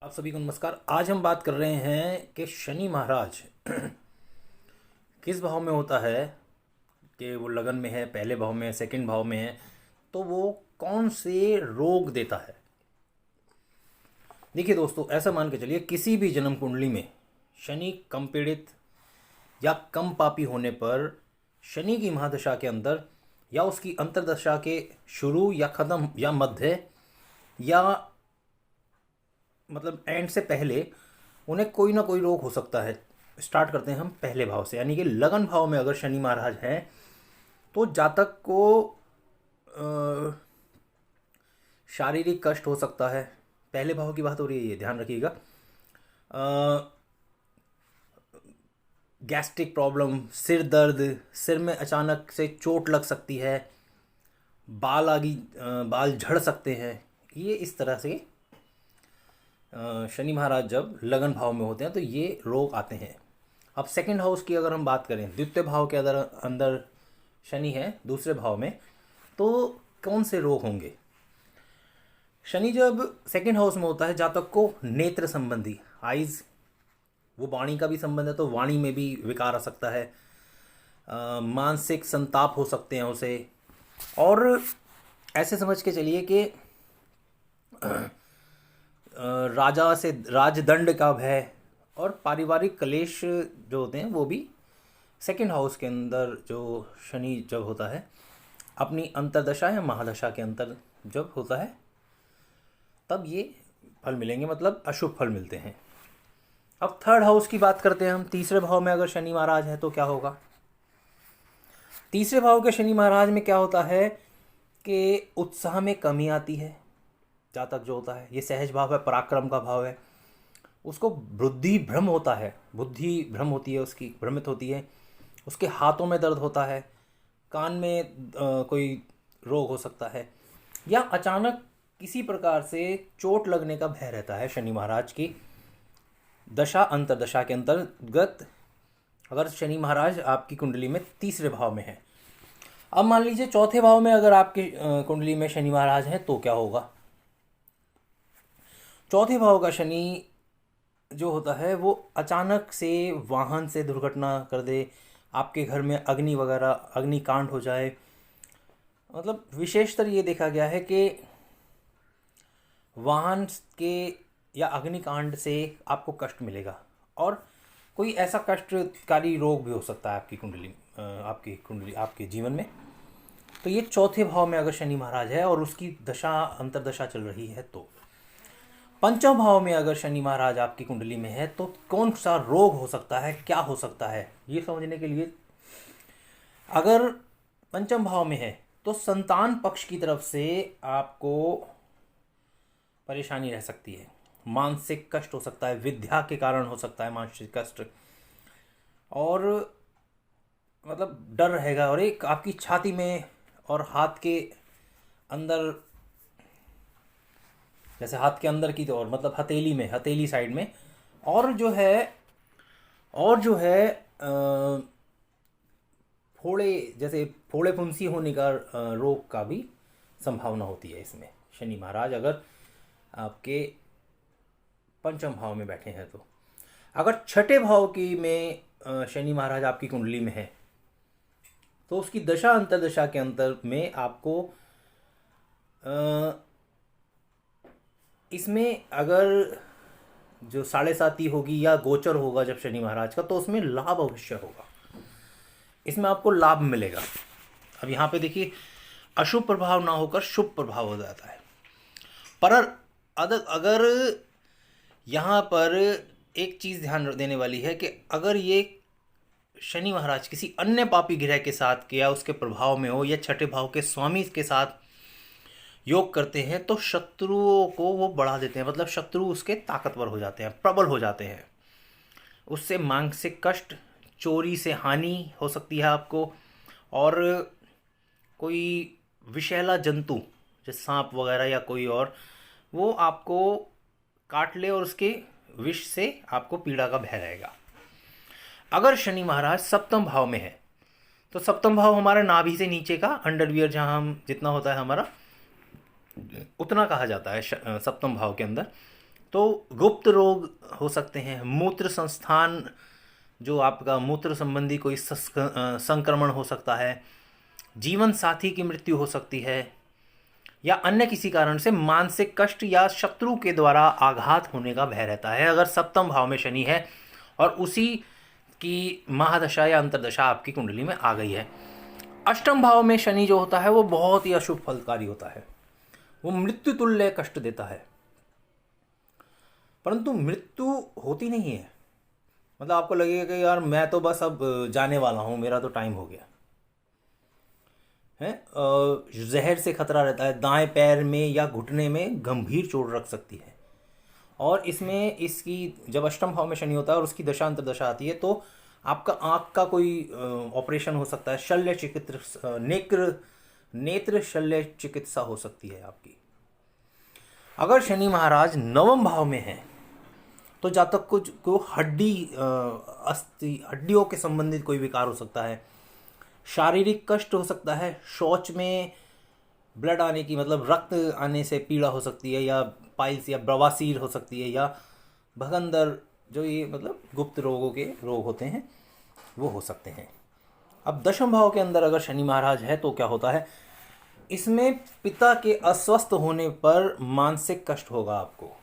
आप सभी को नमस्कार। आज हम बात कर रहे हैं कि शनि महाराज किस भाव में होता है, कि वो लगन में है, पहले भाव में है, सेकंड भाव में है, तो वो कौन से रोग देता है। देखिए दोस्तों, ऐसा मान के चलिए किसी भी जन्म कुंडली में शनि कम पीड़ित या कम पापी होने पर शनि की महादशा के अंदर या उसकी अंतर्दशा के शुरू या ख़त्म या मध्य या मतलब एंड से पहले उन्हें कोई ना कोई रोग हो सकता है। स्टार्ट करते हैं हम पहले भाव से, यानी कि लगन भाव में अगर शनि महाराज हैं तो जातक को शारीरिक कष्ट हो सकता है। पहले भाव की बात हो रही है, ये ध्यान रखिएगा। गैस्ट्रिक प्रॉब्लम, सिर दर्द, सिर में अचानक से चोट लग सकती है, बाल झड़ सकते हैं। ये इस तरह से शनि महाराज जब लगन भाव में होते हैं तो ये रोग आते हैं। अब सेकंड हाउस की अगर हम बात करें, द्वितीय भाव के अंदर अंदर शनि है दूसरे भाव में, तो कौन से रोग होंगे। शनि जब सेकंड हाउस में होता है, जातक को नेत्र संबंधी, आइज, वो वाणी का भी संबंध है तो वाणी में भी विकार आ सकता है। मानसिक संताप हो सकते हैं उसे, और ऐसे समझ के चलिए कि राजा से राजदंड का भय और पारिवारिक कलेश जो होते हैं वो भी सेकंड हाउस के अंदर जो शनि जब होता है, अपनी अंतर्दशा या महादशा के अंतर जब होता है, तब ये फल मिलेंगे, मतलब अशुभ फल मिलते हैं। अब थर्ड हाउस की बात करते हैं हम। तीसरे भाव में अगर शनि महाराज है तो क्या होगा। तीसरे भाव के शनि महाराज में क्या होता है कि उत्साह में कमी आती है। जातक जो होता है, ये सहज भाव है, पराक्रम का भाव है, उसको बुद्धि भ्रम होता है, बुद्धि भ्रम होती है, उसकी भ्रमित होती है, उसके हाथों में दर्द होता है, कान में कोई रोग हो सकता है, या अचानक किसी प्रकार से चोट लगने का भय रहता है। शनि महाराज की दशा अंतर्दशा के अंतर्गत अगर शनि महाराज आपकी कुंडली में तीसरे भाव में है। अब मान लीजिए चौथे भाव में अगर आपकी कुंडली में शनि महाराज हैं तो क्या होगा। चौथे भाव का शनि जो होता है वो अचानक से वाहन से दुर्घटना कर दे, आपके घर में अग्नि वगैरह अग्निकांड हो जाए। मतलब विशेषतर ये देखा गया है कि वाहन के या अग्निकांड से आपको कष्ट मिलेगा, और कोई ऐसा कष्टकारी रोग भी हो सकता है आपके जीवन में। तो ये चौथे भाव में अगर शनि महाराज है और उसकी दशा अंतर्दशा चल रही है तो। पंचम भाव में अगर शनि महाराज आपकी कुंडली में है तो कौन सा रोग हो सकता है, क्या हो सकता है, ये समझने के लिए, अगर पंचम भाव में है तो संतान पक्ष की तरफ से आपको परेशानी रह सकती है, मानसिक कष्ट हो सकता है, विद्या के कारण हो सकता है मानसिक कष्ट, और मतलब डर रहेगा, और एक आपकी छाती में और हाथ के अंदर, जैसे हाथ के अंदर की तो, और मतलब हथेली में, हथेली साइड में, और जो है फोड़े, जैसे फोड़े फुंसी होने का रोग का भी संभावना होती है इसमें, शनि महाराज अगर आपके पंचम भाव में बैठे हैं तो। अगर छठे भाव की में शनि महाराज आपकी कुंडली में है तो उसकी दशा अंतर्दशा के अंतर में आपको इसमें अगर जो साढ़े साती होगी या गोचर होगा जब शनि महाराज का, तो उसमें लाभ अवश्य होगा, इसमें आपको लाभ मिलेगा। अब यहाँ पे देखिए, अशुभ प्रभाव ना होकर शुभ प्रभाव हो जाता है। पर अगर यहाँ पर एक चीज़ ध्यान देने वाली है कि अगर ये शनि महाराज किसी अन्य पापी ग्रह के साथ या उसके प्रभाव में हो, या छठे भाव के स्वामी के साथ योग करते हैं, तो शत्रुओं को वो बढ़ा देते हैं, मतलब शत्रु उसके ताकतवर हो जाते हैं, प्रबल हो जाते हैं। उससे मानसिक कष्ट, चोरी से हानि हो सकती है आपको, और कोई विषैला जंतु जैसे सांप वगैरह या कोई और, वो आपको काट ले और उसके विष से आपको पीड़ा का भय रहेगा। अगर शनि महाराज सप्तम भाव में है तो सप्तम भाव हमारा नाभि से नीचे का अंडरवियर, जहाँ हम जितना होता है हमारा उतना कहा जाता है सप्तम भाव के अंदर। तो गुप्त रोग हो सकते हैं, मूत्र संस्थान जो आपका मूत्र संबंधी कोई संक्रमण हो सकता है, जीवन साथी की मृत्यु हो सकती है, या अन्य किसी कारण से मानसिक कष्ट या शत्रु के द्वारा आघात होने का भय रहता है अगर सप्तम भाव में शनि है और उसी की महादशा या अंतर्दशा आपकी कुंडली में आ गई है। अष्टम भाव में शनि जो होता है वो बहुत ही अशुभ फलकारी होता है, वो मृत्यु तुल्य कष्ट देता है, परंतु मृत्यु होती नहीं है। मतलब आपको लगेगा कि यार मैं तो बस अब जाने वाला हूँ, मेरा तो टाइम हो गया है। जहर से खतरा रहता है, दाएं पैर में या घुटने में गंभीर चोट रख सकती है। और इसमें इसकी जब अष्टम भाव में शनि होता है और उसकी दशा अंतर्दशा आती है तो आपका आँख का कोई ऑपरेशन हो सकता है, शल्य चिकित्सा, नेत्र शल्य चिकित्सा हो सकती है आपकी। अगर शनि महाराज नवम भाव में है तो जातक को हड्डियों के संबंधित कोई विकार हो सकता है, शारीरिक कष्ट हो सकता है, शौच में ब्लड आने की मतलब रक्त आने से पीड़ा हो सकती है, या पाइल्स या बवासीर हो सकती है, या भगंदर, जो ये मतलब गुप्त रोगों के रोग होते हैं वो हो सकते हैं। अब दशम भाव के अंदर अगर शनि महाराज है तो क्या होता है, इसमें पिता के अस्वस्थ होने पर मानसिक कष्ट होगा आपको।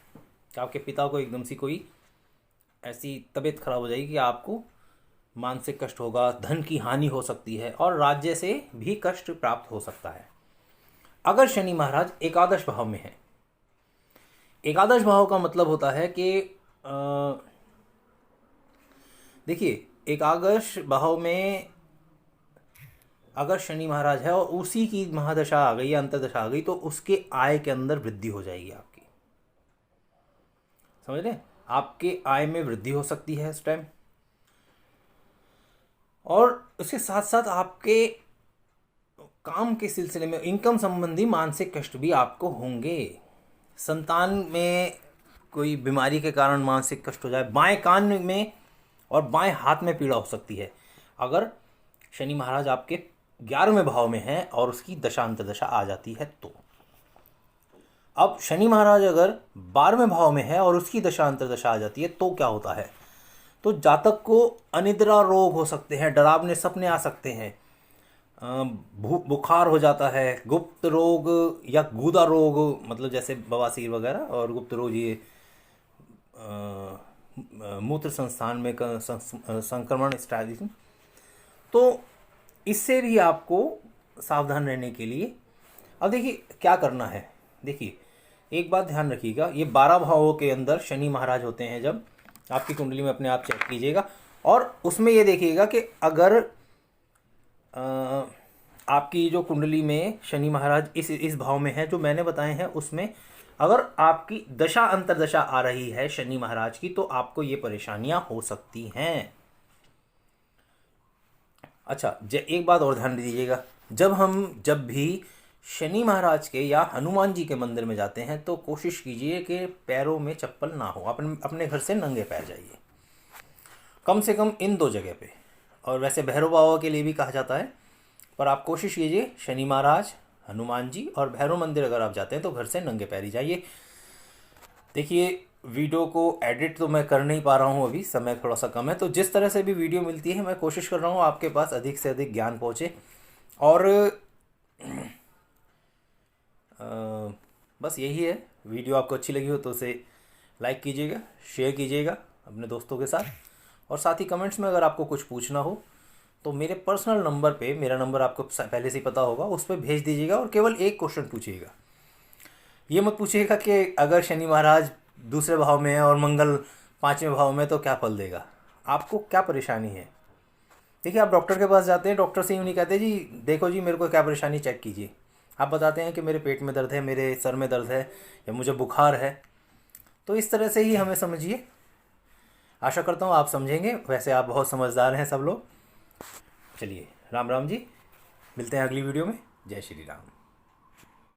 आपके पिता को एकदम से कोई ऐसी तबीयत खराब हो जाएगी कि आपको मानसिक कष्ट होगा, धन की हानि हो सकती है और राज्य से भी कष्ट प्राप्त हो सकता है। अगर शनि महाराज एकादश भाव में है, एकादश भाव का मतलब होता है कि देखिए एकादश भाव में अगर शनि महाराज है और उसी की महादशा आ गई या अंतर्दशा आ गई तो उसके आय के अंदर वृद्धि हो जाएगी आपकी। समझ रहे, आपके आय में वृद्धि हो सकती है इस टाइम, और उसके साथ साथ आपके काम के सिलसिले में इनकम संबंधी मानसिक कष्ट भी आपको होंगे। संतान में कोई बीमारी के कारण मानसिक कष्ट हो जाए, बाएं कान में और बाएं हाथ में पीड़ा हो सकती है अगर शनि महाराज आपके 11वें भाव में है और उसकी दशा अंतर्दशा आ जाती है तो। अब शनि महाराज अगर 12वें भाव में है और उसकी दशा अंतर्दशा आ जाती है तो क्या होता है, तो जातक को अनिद्रा रोग हो सकते हैं, डरावने सपने आ सकते हैं, बुखार हो जाता है, गुप्त रोग या गुदा रोग मतलब जैसे बवासीर वगैरह, और गुप्त रोग ये मूत्र संस्थान में संक्रमण स्टाइलिज्म। तो इससे भी आपको सावधान रहने के लिए अब देखिए क्या करना है। देखिए एक बात ध्यान रखिएगा, ये 12 भावों के अंदर शनि महाराज होते हैं। जब आपकी कुंडली में अपने आप चेक कीजिएगा और उसमें ये देखिएगा कि अगर आपकी जो कुंडली में शनि महाराज इस भाव में है जो मैंने बताए हैं, उसमें अगर आपकी दशा अंतर्दशा आ रही है शनि महाराज की तो आपको ये परेशानियां हो सकती हैं। अच्छा, एक बात और ध्यान दीजिएगा, जब भी शनि महाराज के या हनुमान जी के मंदिर में जाते हैं तो कोशिश कीजिए कि पैरों में चप्पल ना हो, अपने घर से नंगे पैर जाइए कम से कम इन 2 जगह पे। और वैसे भैरव बाबा के लिए भी कहा जाता है, पर आप कोशिश कीजिए शनि महाराज, हनुमान जी और भैरव मंदिर अगर आप जाते हैं तो घर से नंगे पैर ही जाइए। देखिए वीडियो को एडिट तो मैं कर नहीं पा रहा हूँ, अभी समय थोड़ा सा कम है, तो जिस तरह से भी वीडियो मिलती है मैं कोशिश कर रहा हूँ आपके पास अधिक से अधिक ज्ञान पहुँचे। और बस यही है, वीडियो आपको अच्छी लगी हो तो उसे लाइक कीजिएगा, शेयर कीजिएगा अपने दोस्तों के साथ, और साथ ही कमेंट्स में अगर आपको कुछ पूछना हो तो मेरे पर्सनल नंबर पे, मेरा नंबर आपको पहले से ही पता होगा, उस पर भेज दीजिएगा और केवल एक क्वेश्चन पूछिएगा। ये मत पूछिएगा कि अगर शनि महाराज दूसरे भाव में है और मंगल 5वें भाव में तो क्या फल देगा, आपको क्या परेशानी है। देखिए आप डॉक्टर के पास जाते हैं, डॉक्टर से यूँ नहीं कहते जी देखो जी मेरे को क्या परेशानी चेक कीजिए, आप बताते हैं कि मेरे पेट में दर्द है, मेरे सर में दर्द है, या मुझे बुखार है। तो इस तरह से ही हमें समझिए। आशा करता हूँ आप समझेंगे, वैसे आप बहुत समझदार हैं सब लोग। चलिए राम राम जी, मिलते हैं अगली वीडियो में। जय श्री राम।